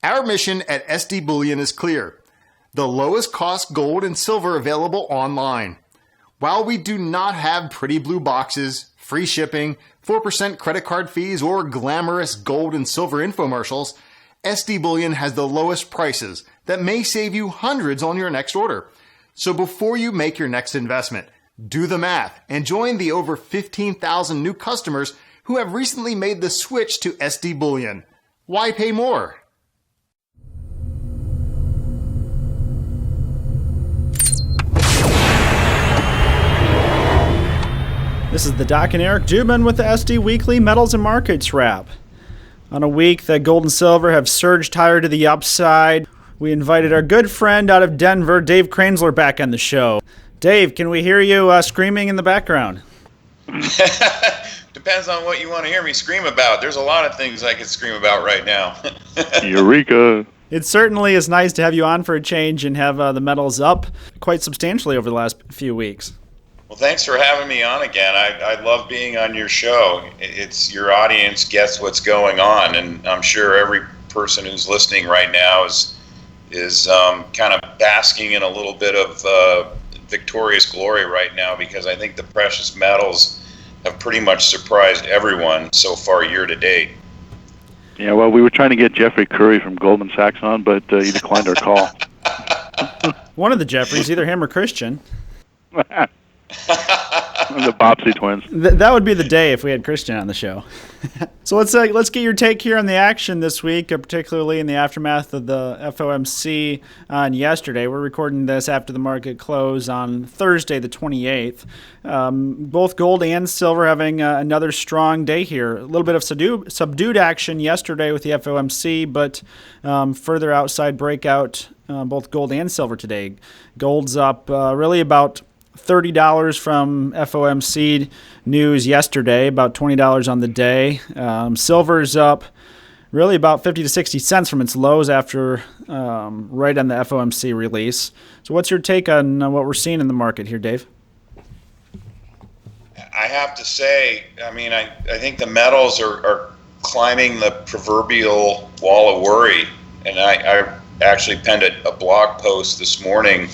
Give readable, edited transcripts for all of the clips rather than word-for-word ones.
Our mission at SD Bullion is clear: the lowest cost gold and silver available online. While we do not have pretty blue boxes, free shipping, 4% credit card fees, or glamorous gold and silver infomercials, SD Bullion has the lowest prices that may save you hundreds on your next order. So before you make your next investment, do the math and join the over 15,000 new customers who have recently made the switch to SD Bullion. Why pay more? This is the Doc and Eric Dubin with the SD Weekly Metals and Markets Wrap. On a week that gold and silver have surged higher to the upside, we invited our good friend out of Denver, Dave Kranzler, back on the show. Dave, can we hear you screaming in the background? Depends on what you want to hear me scream about. There's a lot of things I could scream about right now. Eureka! It certainly is nice to have you on for a change and have the metals up quite substantially over the last few weeks. Well, thanks for having me on again. I love being on your show. It's your audience gets what's going on, and I'm sure every person who's listening right now is kind of basking in a little bit of victorious glory right now, because I think the precious metals have pretty much surprised everyone so far year to date. Yeah, well, we were trying to get Jeffrey Curry from Goldman Sachs on, but he declined our call. One of the Jeffreys, either him or Christian. The Bopsy twins. That would be the day if we had Christian on the show. So let's get your take here on the action this week, particularly in the aftermath of the FOMC on yesterday. We're recording this after the market close on Thursday, the 28th. Both gold and silver having another strong day here. A little bit of subdued action yesterday with the FOMC, but further outside breakout, both gold and silver today. Gold's up really about $30 from FOMC news yesterday, about $20 on the day. Silver's up really about 50 to 60 cents from its lows after right on the FOMC release. So what's your take on what we're seeing in the market here, Dave? I have to say, I think the metals are climbing the proverbial wall of worry. And I actually penned a blog post this morning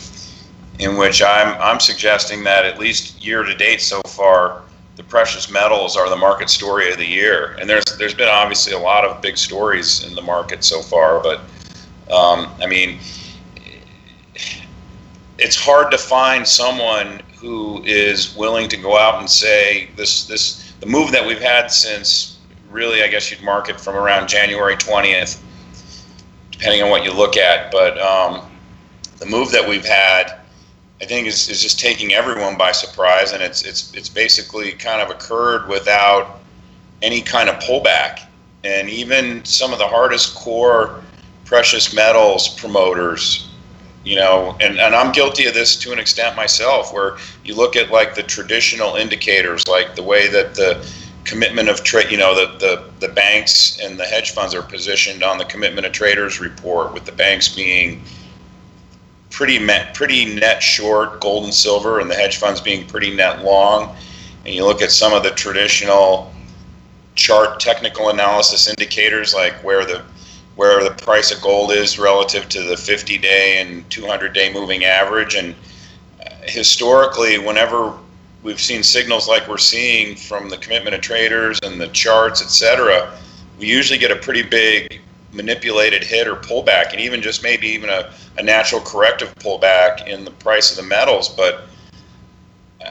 in which I'm suggesting that at least year to date so far, the precious metals are the market story of the year. And there's been obviously a lot of big stories in the market so far, but it's hard to find someone who is willing to go out and say the move that we've had since, really, I guess you'd mark it from around January 20th, depending on what you look at. But the move that we've had, I think is just taking everyone by surprise, and it's basically kind of occurred without any kind of pullback. And even some of the hardest core precious metals promoters, and I'm guilty of this to an extent myself, where you look at like the traditional indicators, like the way that the commitment of trade, the banks and the hedge funds are positioned on the commitment of traders report, with the banks being pretty net short gold and silver, and the hedge funds being pretty net long. And you look at some of the traditional chart technical analysis indicators, like where the price of gold is relative to the 50-day and 200-day moving average. And historically, whenever we've seen signals like we're seeing from the commitment of traders and the charts, etc., we usually get a pretty big manipulated hit or pullback, and even just maybe even a natural corrective pullback in the price of the metals. But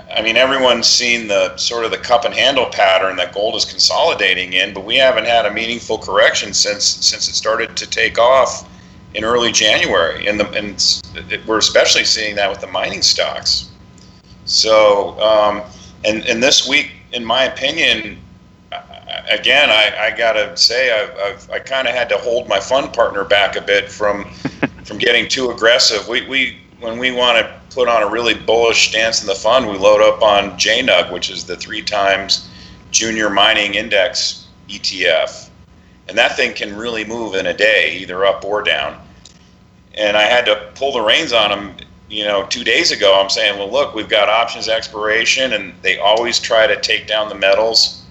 everyone's seen the sort of the cup and handle pattern that gold is consolidating in, but we haven't had a meaningful correction since it started to take off in early January, and we're especially seeing that with the mining stocks. So and this week, in my opinion, again, I gotta say, I kind of had to hold my fund partner back a bit from getting too aggressive. When we want to put on a really bullish stance in the fund, we load up on JNUG, which is the 3 times junior mining index ETF, and that thing can really move in a day, either up or down. And I had to pull the reins on him, 2 days ago. I'm saying, well, look, we've got options expiration, and they always try to take down the metals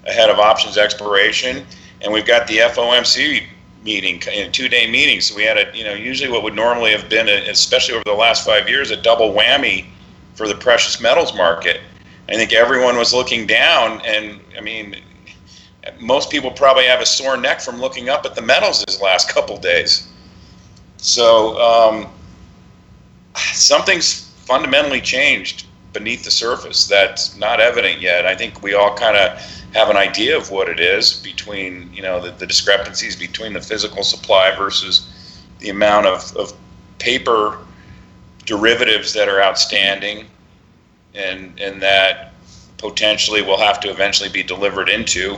ahead of options expiration, and we've got the FOMC meeting, a 2-day meeting. So we had usually what would normally have been, especially over the last 5 years, a double whammy for the precious metals market. I think everyone was looking down, and I mean, most people probably have a sore neck from looking up at the metals this last couple days. So something's fundamentally changed beneath the surface that's not evident yet. I think we all kind of have an idea of what it is between, the discrepancies between the physical supply versus the amount of paper derivatives that are outstanding and that potentially will have to eventually be delivered into.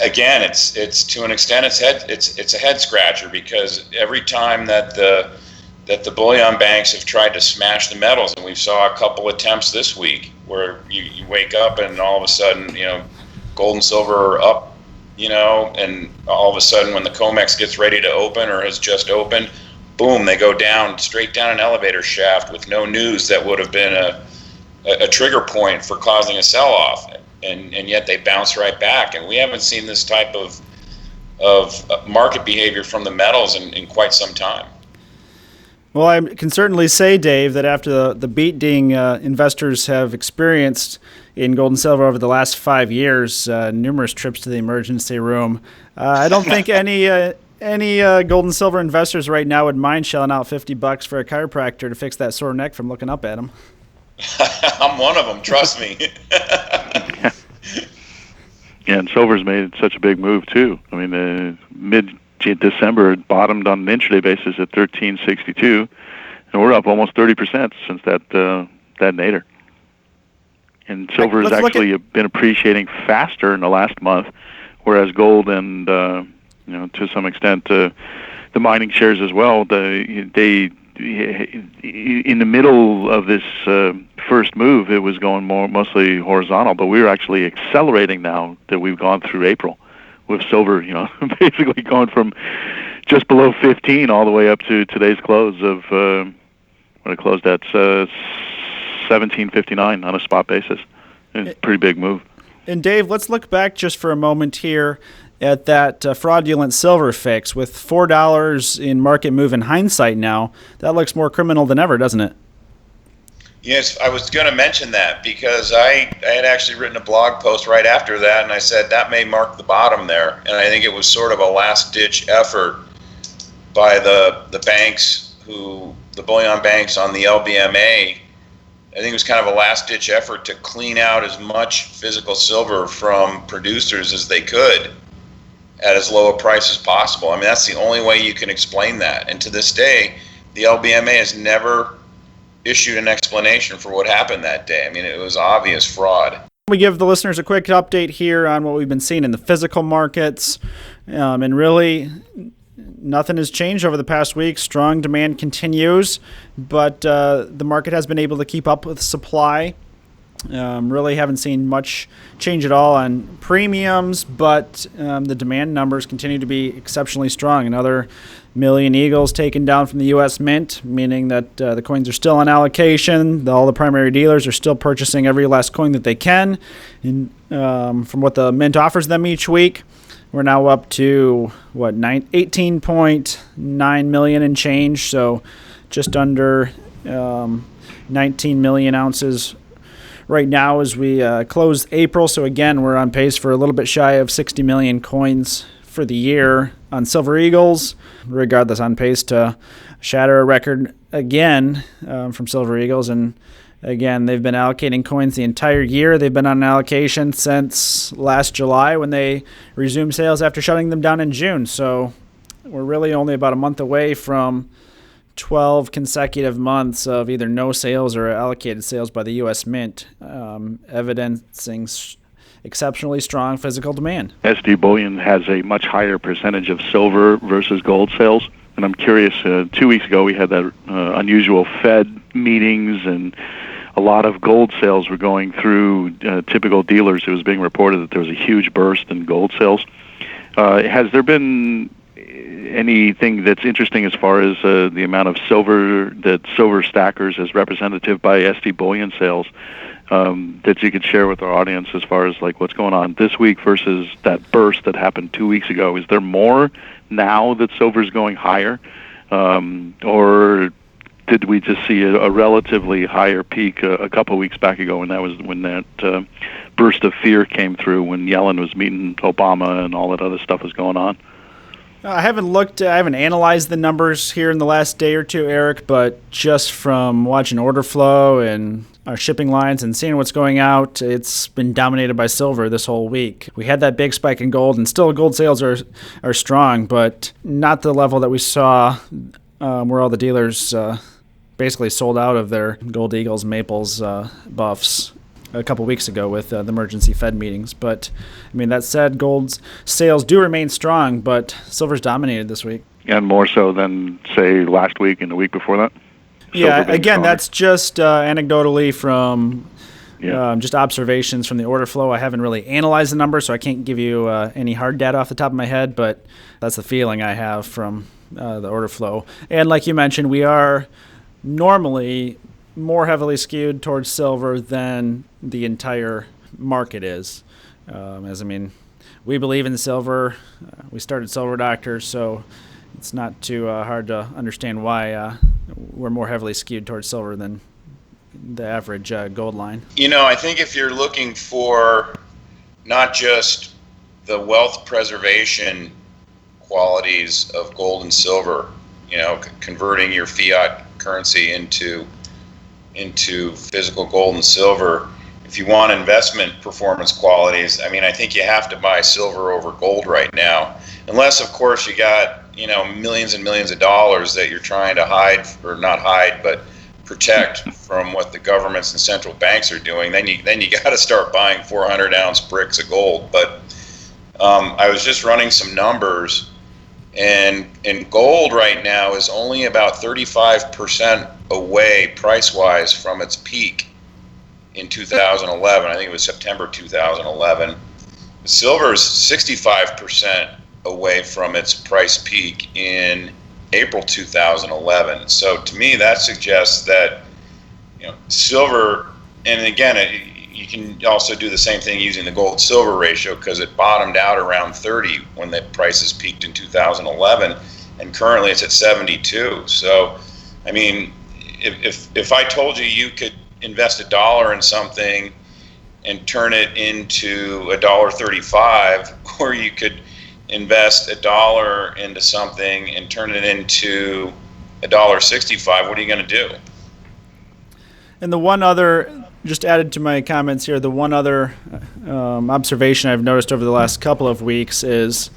Again, it's to an extent it's a head scratcher, because every time that the bullion banks have tried to smash the metals, and we saw a couple attempts this week where you wake up and all of a sudden, gold and silver are up, and all of a sudden when the COMEX gets ready to open or has just opened, boom, they go straight down an elevator shaft with no news that would have been a trigger point for causing a sell-off, and yet they bounce right back. And we haven't seen this type of market behavior from the metals in quite some time. Well, I can certainly say, Dave, that after the beating investors have experienced in gold and silver over the last 5 years, numerous trips to the emergency room, I don't think any gold and silver investors right now would mind shelling out $50 for a chiropractor to fix that sore neck from looking up at them. I'm one of them, trust me. Yeah, and silver's made such a big move too. I mean, mid-December it bottomed on an intraday basis at 1362, and we're up almost 30% since that nadir. And silver has actually been appreciating faster in the last month, whereas gold and to some extent the mining shares as well. They in the middle of this first move, it was going mostly horizontal, but we're actually accelerating now that we've gone through April, with silver, basically going from just below 15 all the way up to today's close of when it closed at 1759 on a spot basis. It's a pretty big move. And Dave, let's look back just for a moment here at that fraudulent silver fix with $4 in market move in hindsight now. That looks more criminal than ever, doesn't it? Yes, I was going to mention that, because I had actually written a blog post right after that, and I said that may mark the bottom there. And I think it was sort of a last-ditch effort by the banks, the bullion banks on the LBMA. I think it was kind of a last-ditch effort to clean out as much physical silver from producers as they could at as low a price as possible. I mean, that's the only way you can explain that. And to this day, the LBMA has never issued an explanation for what happened that day. I mean, it was obvious fraud. We give the listeners a quick update here on what we've been seeing in the physical markets. And really, nothing has changed over the past week. Strong demand continues, but the market has been able to keep up with supply. Really haven't seen much change at all on premiums, but the demand numbers continue to be exceptionally strong. Another million Eagles taken down from the U.S. Mint, meaning that the coins are still on allocation. All the primary dealers are still purchasing every last coin that they can from what the Mint offers them each week. We're now up to, 18.9 million and change, so just under 19 million ounces right now as we close April. So again, we're on pace for a little bit shy of 60 million coins for the year on Silver Eagles, regardless, on pace to shatter a record again from Silver Eagles. And again, they've been allocating coins the entire year. They've been on allocation since last July when they resumed sales after shutting them down in June. So we're really only about a month away from 12 consecutive months of either no sales or allocated sales by the U.S. Mint, evidencing exceptionally strong physical demand. SD Bullion has a much higher percentage of silver versus gold sales. And I'm curious, 2 weeks ago we had that unusual Fed meetings, and a lot of gold sales were going through typical dealers. It was being reported that there was a huge burst in gold sales. Has there been anything that's interesting as far as the amount of silver that silver stackers as representative by SD Bullion sales that you could share with our audience as far as like what's going on this week versus that burst that happened 2 weeks ago? Is there more now that silver's going higher, or did we just see a relatively higher peak a couple of weeks back ago, and that was when that burst of fear came through when Yellen was meeting Obama and all that other stuff was going on? I haven't analyzed the numbers here in the last day or two, Eric, but just from watching order flow and our shipping lines and seeing what's going out, it's been dominated by silver this whole week. We had that big spike in gold, and still gold sales are strong, but not the level that we saw where all the dealers basically sold out of their Gold Eagles, Maples, Buffs a couple weeks ago with the emergency Fed meetings. But, I mean, that said, gold's sales do remain strong, but silver's dominated this week. And more so than, say, last week and the week before that? Yeah, again, that's just anecdotally from just observations from the order flow. I haven't really analyzed the numbers, so I can't give you any hard data off the top of my head, but that's the feeling I have from the order flow. And like you mentioned, we are normally more heavily skewed towards silver than the entire market is. We believe in silver. We started Silver Doctors, so it's not too hard to understand why we're more heavily skewed towards silver than the average gold line. I think if you're looking for not just the wealth preservation qualities of gold and silver, converting your fiat currency into physical gold and silver. If you want investment performance qualities, I think you have to buy silver over gold right now, unless of course you got millions and millions of dollars that you're trying to hide, or not hide, but protect from what the governments and central banks are doing. Then you got to start buying 400-ounce bricks of gold. But I was just running some numbers, and gold right now is only about 35% away price-wise from its peak in 2011. I think it was September 2011. Silver is 65% away from its price peak in April 2011. So to me, that suggests that silver, and again, you can also do the same thing using the gold-silver ratio, because it bottomed out around 30 when the prices peaked in 2011, and currently it's at 72. So, if I told you could invest $1 in something and turn it into $1.35, or you could invest $1 into something and turn it into $1.65, what are you going to do? And the one other, just added to my comments here, the one other observation I've noticed over the last couple of weeks is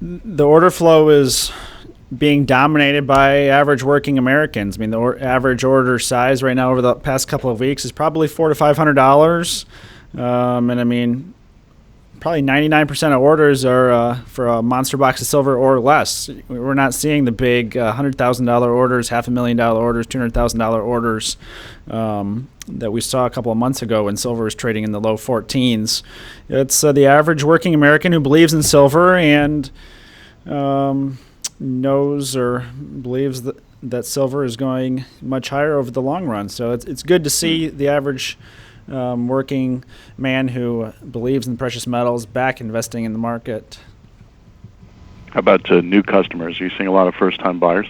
the order flow is being dominated by average working Americans. The average order size right now over the past couple of weeks is probably $400 to $500. Probably 99% of orders are for a monster box of silver or less. We're not seeing the big $100,000 orders, $500,000 orders, $200,000 orders that we saw a couple of months ago when silver was trading in the low 14s. It's the average working American who believes in silver and knows or believes that silver is going much higher over the long run. So it's good to see the average working man who believes in precious metals back investing in the market. How about new customers? Are you seeing a lot of first-time buyers?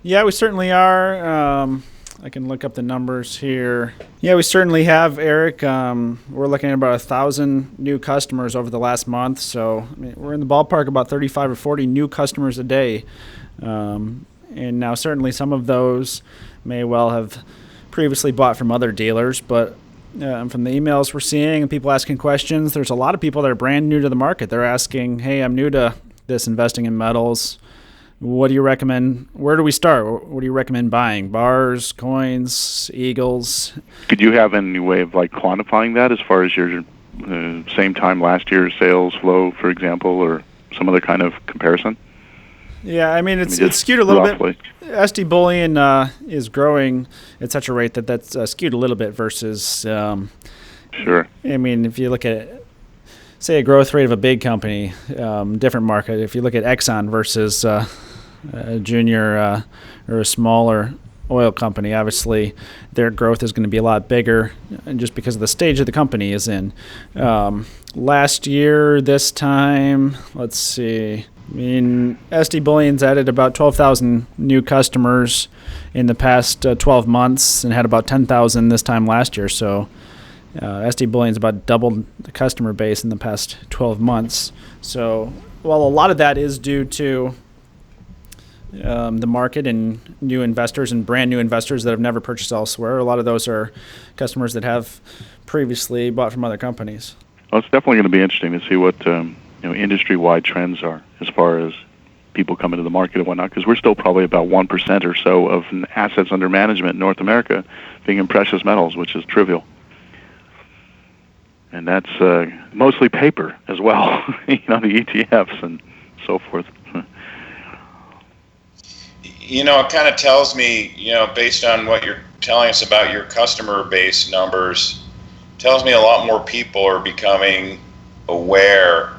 Yeah, we certainly are. I can look up the numbers here. Yeah, we certainly have, Eric. We're looking at about 1,000 new customers over the last month. So we're in the ballpark about 35 or 40 new customers a day. And now certainly some of those may well have previously bought from other dealers, but from the emails we're seeing and people asking questions, there's a lot of people that are brand new to the market. They're asking, hey, I'm new to this investing in metals. What do you recommend? Where do we start? What do you recommend buying? Bars, coins, eagles? Could you have any way of quantifying that as far as your same time last year sales flow, for example, or some other kind of comparison? Yeah, it's skewed a little roughly. bit. SD bullion is growing at such a rate that's skewed a little bit versus. Sure. If you look at, say, a growth rate of a big company, different market. If you look at Exxon versus a junior or a smaller oil company. Obviously, their growth is going to be a lot bigger just because of the stage of the company is in. Last year, this time, let's see. I mean, SD Bullion's added about 12,000 new customers in the past 12 months and had about 10,000 this time last year. So SD Bullion's about doubled the customer base in the past 12 months. So while a lot of that is due to the market and new investors and brand new investors that have never purchased elsewhere, a lot of those are customers that have previously bought from other companies. Well, it's definitely going to be interesting to see what industry-wide trends are as far as people coming to the market and whatnot, because we're still probably about 1% or so of assets under management in North America being in precious metals, which is trivial. And that's mostly paper as well, the ETFs and so forth. It kind of tells me, based on what you're telling us about your customer base numbers, tells me a lot more people are becoming aware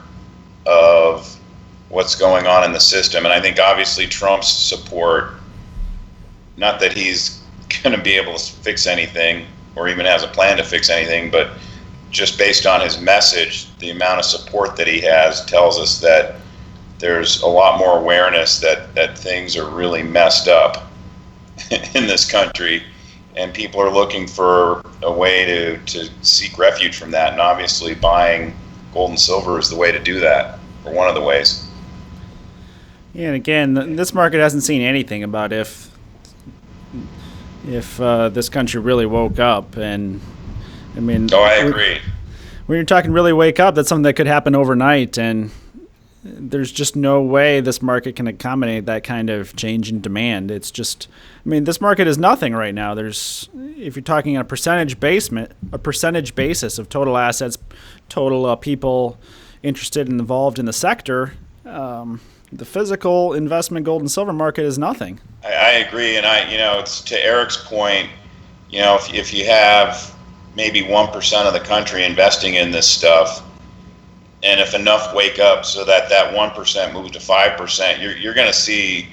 of what's going on in the system. And I think obviously Trump's support, not that he's going to be able to fix anything or even has a plan to fix anything, but just based on his message, the amount of support that he has tells us that there's a lot more awareness that things are really messed up in this country, and people are looking for a way to seek refuge from that. And obviously buying gold and silver is the way to do that, or one of the ways. Yeah, and again, this market hasn't seen anything about if this country really woke up. And I mean, I agree. When you're talking really wake up, that's something that could happen overnight, and there's just no way this market can accommodate that kind of change in demand. It's just, this market is nothing right now. If you're talking on a percentage basis of total assets, total people interested and involved in the sector, the physical investment gold and silver market is nothing. I agree, and it's to Eric's point. If you have maybe 1% of the country investing in this stuff, and if enough wake up so that 1% moves to 5%, you're going to see.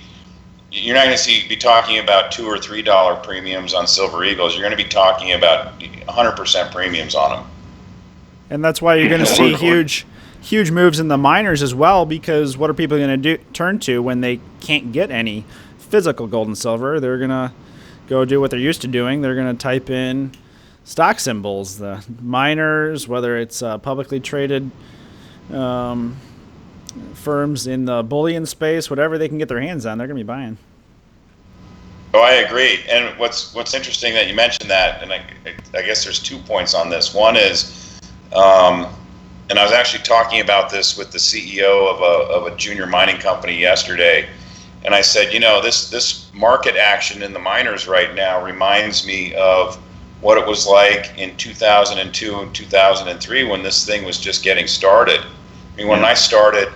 You're not going to be talking about $2 or $3 premiums on Silver Eagles. You're going to be talking about 100% premiums on them. And that's why you're going to see huge moves in the miners as well, because what are people going to turn to when they can't get any physical gold and silver? They're going to go do what they're used to doing. They're going to type in stock symbols, the miners, whether it's publicly traded firms in the bullion space, whatever they can get their hands on, they're going to be buying. Oh, I agree. And what's interesting that you mentioned that, and I guess there's 2 points on this. One is, and I was actually talking about this with the CEO of a junior mining company yesterday, and I said, this market action in the miners right now reminds me of what it was like in 2002 and 2003 when this thing was just getting started. When I started,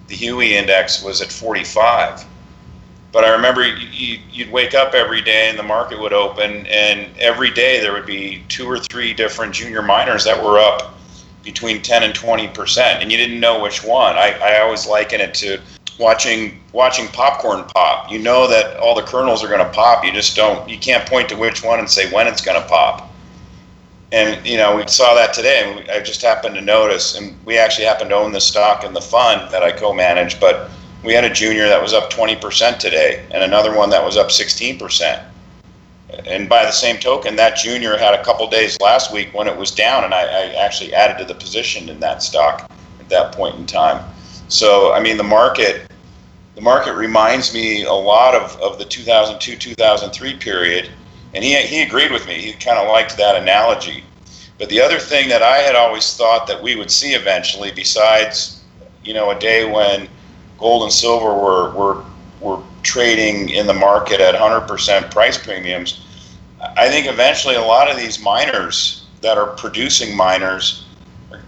the Huey index was at 45. But I remember you'd wake up every day and the market would open, and every day there would be 2 or 3 different junior miners that were up between 10 and 20%, and you didn't know which one. I always liken it to watching popcorn pop. You know that all the kernels are going to pop. You can't point to which one and say when it's going to pop. And we saw that today, and I just happened to notice, and we actually happened to own this stock in the fund that I co-manage, but we had a junior that was up 20% today, and another one that was up 16%. And by the same token, that junior had a couple days last week when it was down, and I actually added to the position in that stock at that point in time. So, the market reminds me a lot of the 2002-2003 period, and he agreed with me. He kind of liked that analogy. But the other thing that I had always thought that we would see eventually, besides a day when gold and silver were trading in the market at 100% price premiums, I think eventually a lot of these miners that are producing miners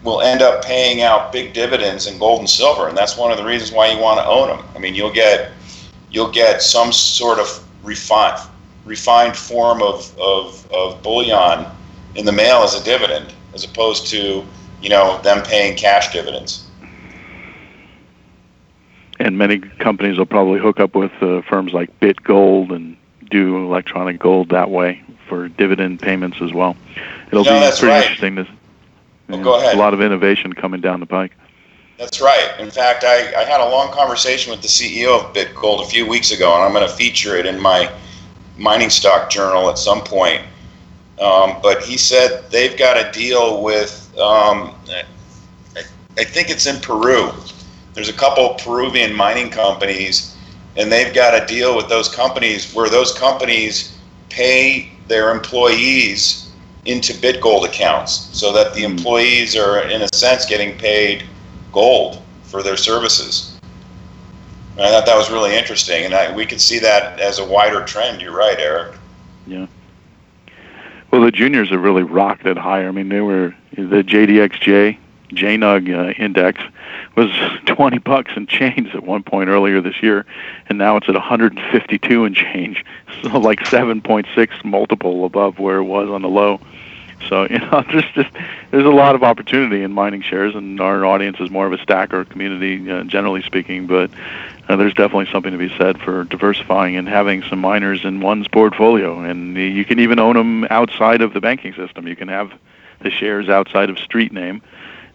will end up paying out big dividends in gold and silver, and that's one of the reasons why you want to own them. You'll get some sort of refined form of bullion in the mail as a dividend, as opposed to them paying cash dividends. And many companies will probably hook up with firms like BitGold and do electronic gold that way for dividend payments as well. It'll be that's pretty right. interesting. Go ahead. A lot of innovation coming down the pike. That's right. In fact, I had a long conversation with the CEO of BitGold a few weeks ago, and I'm going to feature it in my mining stock journal at some point. But he said they've got a deal with, I think it's in Peru. There's a couple of Peruvian mining companies, and they've got a deal with those companies where those companies pay their employees into BitGold accounts so that the employees are, in a sense, getting paid gold for their services. And I thought that was really interesting, and we could see that as a wider trend. You're right, Eric. Yeah. Well, the juniors have really rocketed higher. I mean, the JDXJ JNUG index was $20 and change at one point earlier this year, and now it's at 152 and change, so like 7.6 multiple above where it was on the low. So there's a lot of opportunity in mining shares, and our audience is more of a stacker community, generally speaking. But there's definitely something to be said for diversifying and having some miners in one's portfolio. And you can even own them outside of the banking system. You can have the shares outside of street name,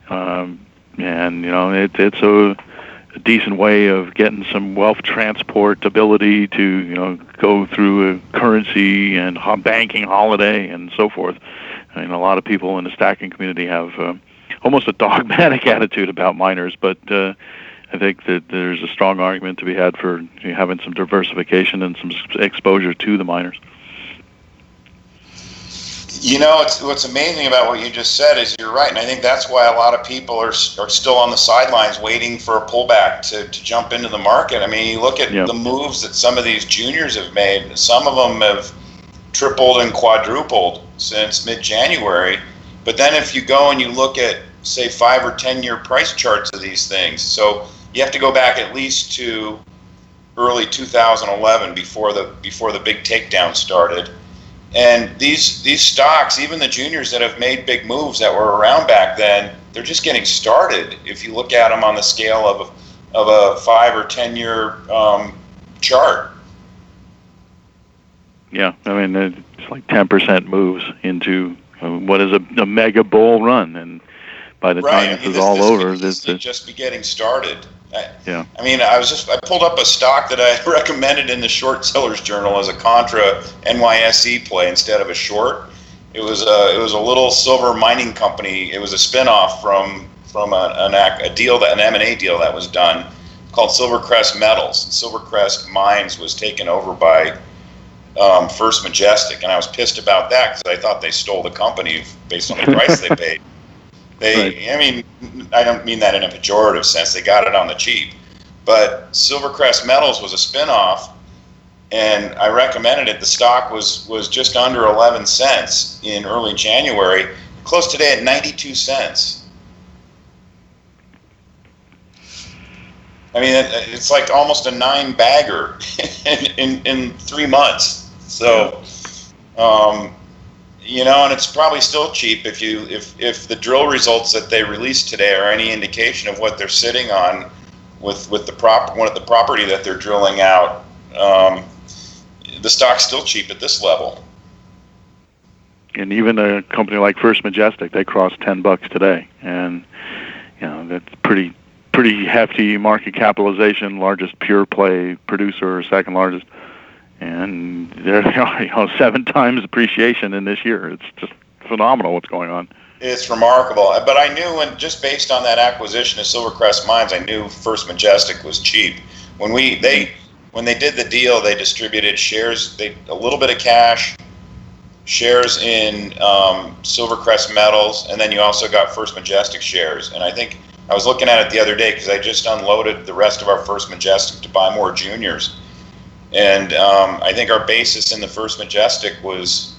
and it's a decent way of getting some wealth transport ability to go through a currency and banking holiday and so forth. And a lot of people in the stacking community have almost a dogmatic attitude about miners, but I think that there's a strong argument to be had for having some diversification and some exposure to the miners. What's amazing about what you just said is you're right, and I think that's why a lot of people are still on the sidelines waiting for a pullback to jump into the market. I mean, you look at the moves that some of these juniors have made. Some of them have tripled and quadrupled since mid-January. But then if you go and you look at, say, 5 or 10-year price charts of these things, so you have to go back at least to early 2011 before the big takedown started. And these stocks, even the juniors that have made big moves that were around back then, they're just getting started. If you look at them on the scale of a 5 or 10-year chart. Yeah, I mean, it's like 10% moves into what is a mega bull run, and by the time this is all over, this could just be getting started. Yeah. I mean, I pulled up a stock that I recommended in the Short Sellers Journal as a contra NYSE play instead of a short. It was a little silver mining company. It was a spinoff from a deal, an M&A deal that was done called Silvercrest Metals. And Silvercrest Mines was taken over by First Majestic, and I was pissed about that because I thought they stole the company based on the price they paid. I mean, I don't mean that in a pejorative sense. They got it on the cheap. But Silvercrest Metals was a spinoff, and I recommended it. The stock was just under 11 cents in early January, close today at 92 cents. I mean, it's like almost a 9-bagger in 3 months. So, and it's probably still cheap if the drill results that they released today are any indication of what they're sitting on with the property that they're drilling out. The stock's still cheap at this level. And even a company like First Majestic, they crossed $10 today, and that's pretty hefty market capitalization, largest pure play producer, second largest. And they're 7 times appreciation in this year. It's just phenomenal what's going on. It's remarkable. But I knew just based on that acquisition of Silvercrest Mines, I knew First Majestic was cheap. When they did the deal, they distributed shares, a little bit of cash, shares in Silvercrest Metals, and then you also got First Majestic shares. And I think I was looking at it the other day because I just unloaded the rest of our First Majestic to buy more juniors. And I think our basis in the First Majestic was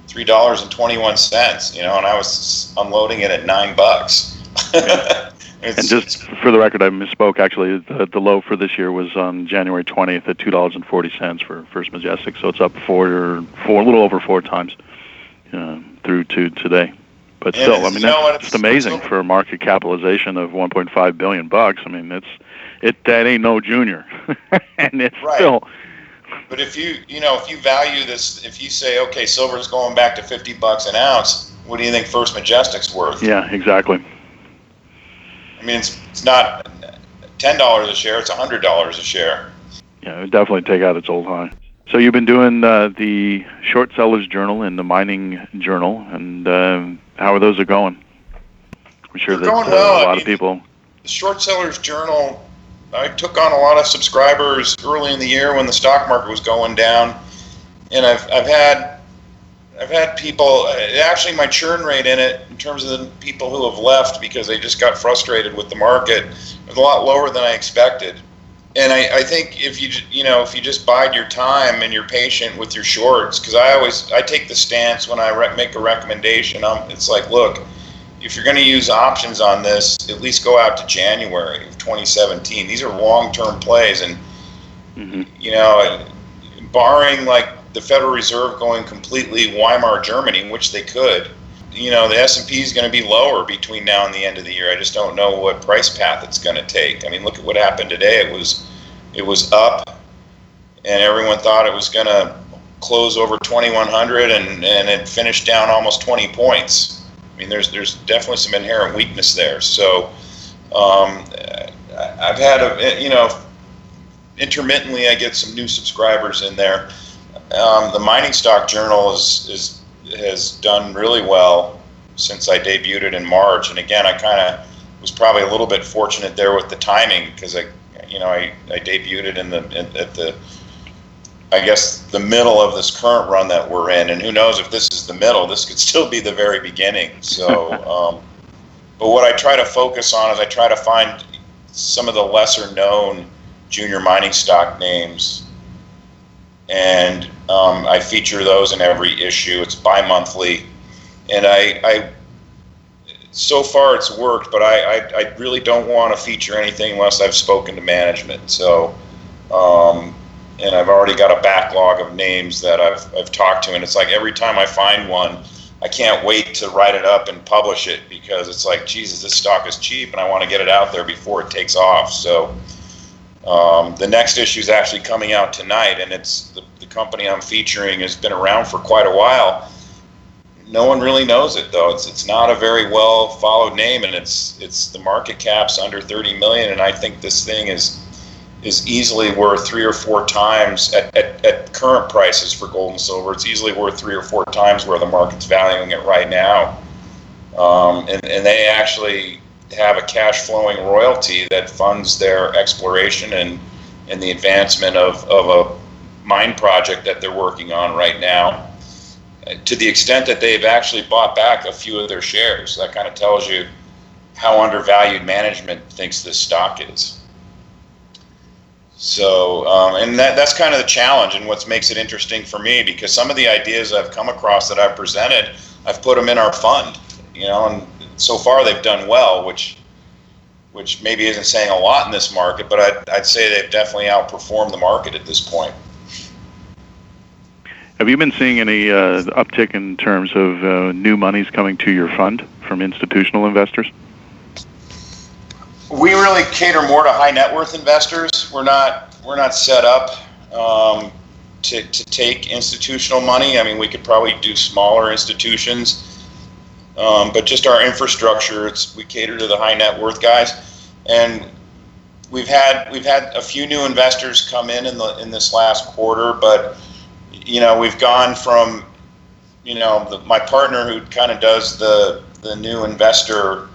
$3.21, and I was unloading it at $9. Yeah. And just for the record, I misspoke. Actually, the low for this year was on January 20th at $2.40 for First Majestic. So it's up a little over 4 times through to today. But still, I mean, that's just amazing for a market capitalization of $1.5 billion. I mean, that ain't no junior, and it's still But if you value this, if you say, okay, silver's going back to $50 an ounce, what do you think First Majestic's worth? Yeah, exactly. I mean, it's not $10 a share; it's $100 a share. Yeah, it would definitely take out its old high. So you've been doing the Short Sellers Journal and the Mining Journal, and how are those going? I'm sure They're that going well. a lot of people. The Short Sellers Journal, I took on a lot of subscribers early in the year when the stock market was going down, and I've had people. Actually, my churn rate in it, in terms of the people who have left because they just got frustrated with the market, was a lot lower than I expected. And I think if you just bide your time and you're patient with your shorts, because I take the stance when I make a recommendation. It's like, look, if you're going to use options on this, at least go out to January of 2017. These are long-term plays, and barring like the Federal Reserve going completely Weimar Germany, which they could, the S&P is going to be lower between now and the end of the year. I just don't know what price path it's going to take. I mean, look at what happened today. It was up, and everyone thought it was going to close over 2,100, and it finished down almost 20 points. I mean, there's definitely some inherent weakness there. So I've had intermittently I get some new subscribers in there. The Mining Stock Journal has done really well since I debuted it in March, and again, I kind of was probably a little bit fortunate there with the timing, because I debuted it at the middle of this current run that we're in, and who knows if this is the middle, this could still be the very beginning. So, but what I try to focus on is I try to find some of the lesser known junior mining stock names, and I feature those in every issue. It's bi-monthly, and I so far it's worked, but I really don't want to feature anything unless I've spoken to management. So, and I've already got a backlog of names that I've talked to, and it's like every time I find one, I can't wait to write it up and publish it, because it's like, Jesus, this stock is cheap, and I want to get it out there before it takes off. So the next issue is actually coming out tonight, and it's the company I'm featuring has been around for quite a while. No one really knows it, though. It's not a very well followed name, and it's the market cap's under 30 million, and I think this thing is easily worth 3 or 4 times at current prices for gold and silver. It's easily worth 3 or 4 times where the market's valuing it right now. And they actually have a cash flowing royalty that funds their exploration and the advancement of a mine project that they're working on right now, to the extent that they've actually bought back a few of their shares. That kind of tells you how undervalued management thinks this stock is. So, and that's kind of the challenge, and what makes it interesting for me, because some of the ideas I've come across that I've presented, I've put them in our fund, and so far they've done well, which maybe isn't saying a lot in this market, but I'd say they've definitely outperformed the market at this point. Have you been seeing any uptick in terms of new monies coming to your fund from institutional investors? We really cater more to high net worth investors. We're not set up to take institutional money. I mean, we could probably do smaller institutions, but just our infrastructure, we cater to the high net worth guys. And we've had a few new investors come in this last quarter, but we've gone from my partner who kind of does the new investor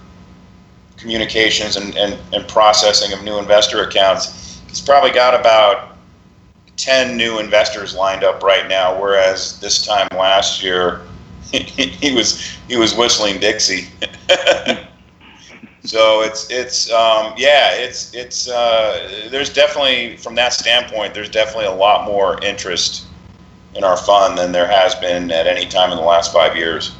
communications and processing of new investor accounts. He's probably got about 10 new investors lined up right now, whereas this time last year he was whistling Dixie. So there's definitely, from that standpoint, there's definitely a lot more interest in our fund than there has been at any time in the last 5 years.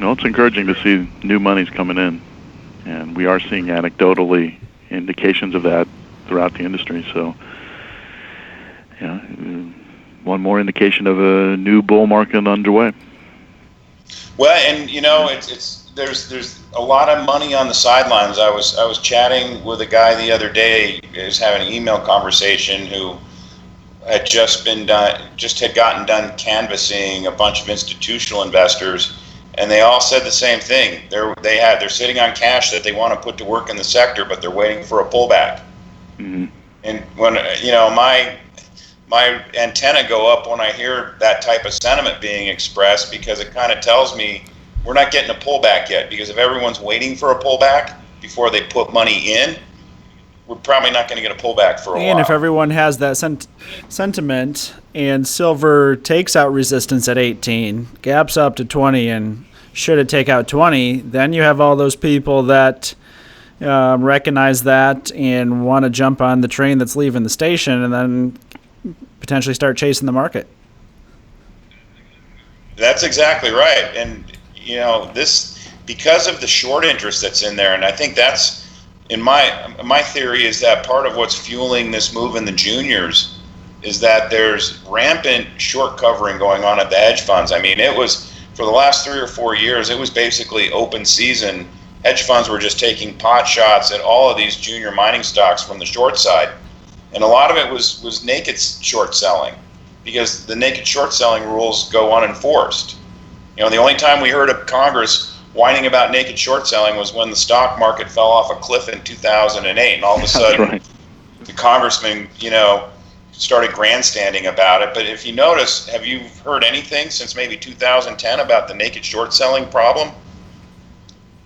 Well, it's encouraging to see new monies coming in, and we are seeing anecdotally indications of that throughout the industry. So, one more indication of a new bull market underway. Well, and there's a lot of money on the sidelines. I was chatting with a guy the other day. He was having an email conversation who had just gotten done canvassing a bunch of institutional investors, and they all said the same thing. They're sitting on cash that they want to put to work in the sector, but they're waiting for a pullback. Mm-hmm. And when my antenna go up when I hear that type of sentiment being expressed, because it kind of tells me we're not getting a pullback yet. Because if everyone's waiting for a pullback before they put money in, we're probably not going to get a pullback for a while. And if everyone has that sentiment and silver takes out resistance at 18, gaps up to 20, and should it take out 20, then you have all those people that recognize that and want to jump on the train that's leaving the station and then potentially start chasing the market. That's exactly right. And, this, because of the short interest that's in there, and I think that's, in my theory is that part of what's fueling this move in the juniors is that there's rampant short covering going on at the hedge funds. I mean, it was, for the last 3 or 4 years, it was basically open season. Hedge funds were just taking pot shots at all of these junior mining stocks from the short side. And a lot of it was naked short selling, because the naked short selling rules go unenforced. The only time we heard of Congress whining about naked short selling was when the stock market fell off a cliff in 2008, and all of a sudden right. The congressman, started grandstanding about it. But if you notice, have you heard anything since maybe 2010 about the naked short selling problem?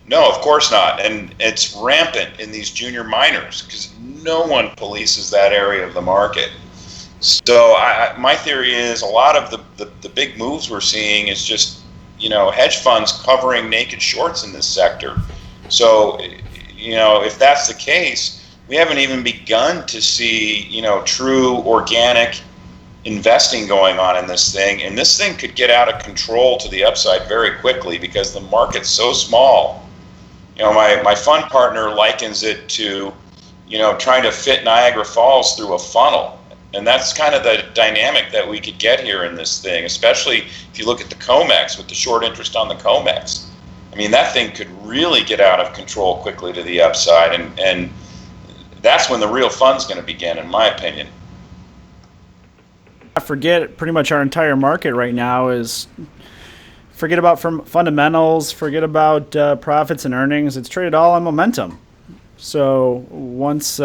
No, of course not. And it's rampant in these junior miners because no one polices that area of the market. So my theory is a lot of the big moves we're seeing is just, hedge funds covering naked shorts in this sector. So, if that's the case, we haven't even begun to see, true organic investing going on in this thing. And this thing could get out of control to the upside very quickly because the market's so small. My fund partner likens it to, trying to fit Niagara Falls through a funnel. And that's kind of the dynamic that we could get here in this thing, especially if you look at the COMEX with the short interest on the COMEX. I mean, that thing could really get out of control quickly to the upside, and that's when the real fun's going to begin, in my opinion. I forget pretty much our entire market right now is forget about fundamentals, forget about profits and earnings. It's traded all on momentum. So once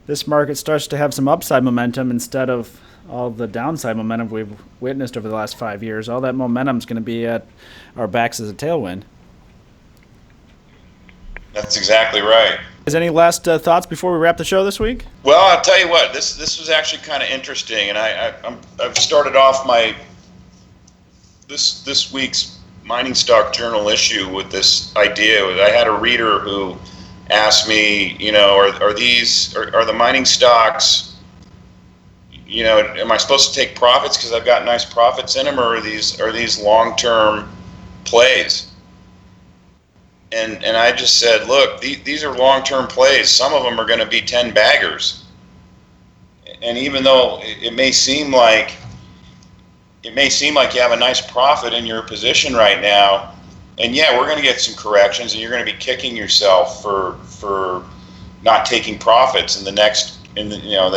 this market starts to have some upside momentum instead of all the downside momentum we've witnessed over the last 5 years, all that momentum is going to be at our backs as a tailwind. That's exactly right. Is any last thoughts before we wrap the show this week? Well, I'll tell you what, this was actually kind of interesting, and I've started off my this week's Mining Stock Journal issue with this idea. I had a reader who asked me, are the mining stocks, am I supposed to take profits because I've got nice profits in them, or are these long-term plays? And I just said, look, these are long-term plays. Some of them are going to be 10 baggers. And even though it may seem like you have a nice profit in your position right now, and yeah, we're going to get some corrections, and you're going to be kicking yourself for not taking profits in the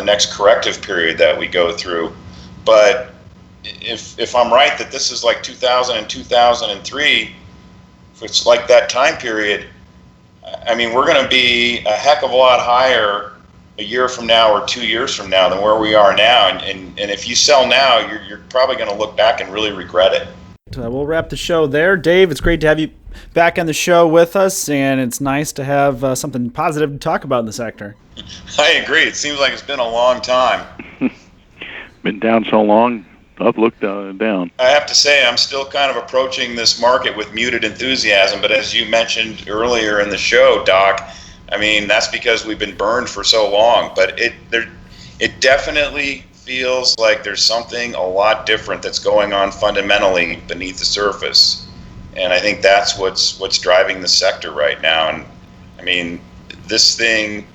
next corrective period that we go through. But if I'm right that this is like 2000 and 2003, if it's like that time period, I mean, we're going to be a heck of a lot higher a year from now or 2 years from now than where we are now. And if you sell now, you're probably going to look back and really regret it. We'll wrap the show there. Dave, it's great to have you back on the show with us, and it's nice to have something positive to talk about in the sector. I agree. It seems like it's been a long time. Been down so long, up, look down. I have to say, I'm still kind of approaching this market with muted enthusiasm, but as you mentioned earlier in the show, Doc, I mean, that's because we've been burned for so long, but it definitely feels like there's something a lot different that's going on fundamentally beneath the surface, and I think that's what's driving the sector right now. And I mean, this thing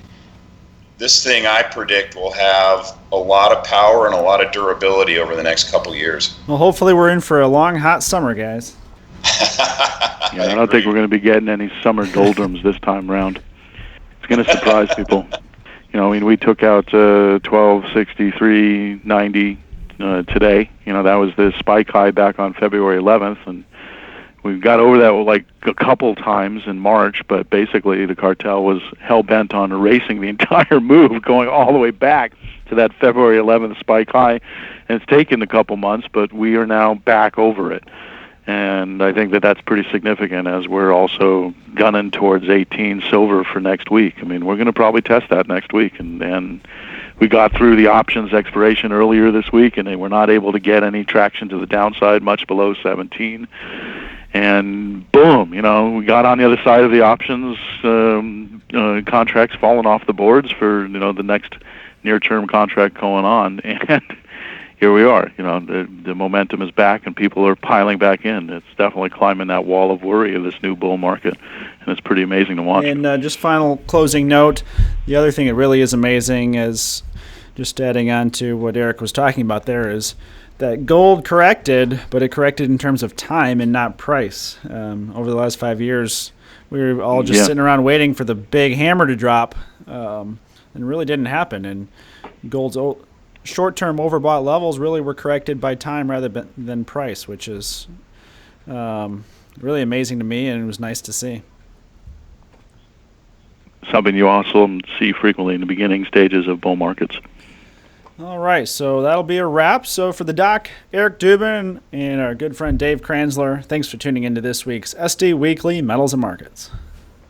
I predict will have a lot of power and a lot of durability over the next couple years. Well, hopefully we're in for a long, hot summer, guys. I don't think we're going to be getting any summer doldrums this time around. It's going to surprise people. We took out 1263.90 today. That was the spike high back on February 11th, and we got over that like a couple times in March, but basically the cartel was hell-bent on erasing the entire move, going all the way back to that February 11th spike high, and it's taken a couple months, but we are now back over it. And I think that that's pretty significant as we're also gunning towards 18 silver for next week. I mean, we're going to probably test that next week. And we got through the options expiration earlier this week, and they were not able to get any traction to the downside, much below 17. And boom, we got on the other side of the options contracts falling off the boards for, the next near-term contract going on. And here we are. The momentum is back and people are piling back in. It's definitely climbing that wall of worry of this new bull market, and it's pretty amazing to watch. And just final closing note, the other thing that really is amazing is, just adding on to what Eric was talking about there, is that gold corrected, but it corrected in terms of time and not price. Over the last 5 years, we were all just sitting around waiting for the big hammer to drop, and it really didn't happen. And gold's short-term overbought levels really were corrected by time rather than price, which is really amazing to me, and it was nice to see. Something you also see frequently in the beginning stages of bull markets. All right, so that'll be a wrap. So for the doc, Eric Dubin, and our good friend Dave Kranzler, thanks for tuning into this week's SD Weekly Metals and Markets.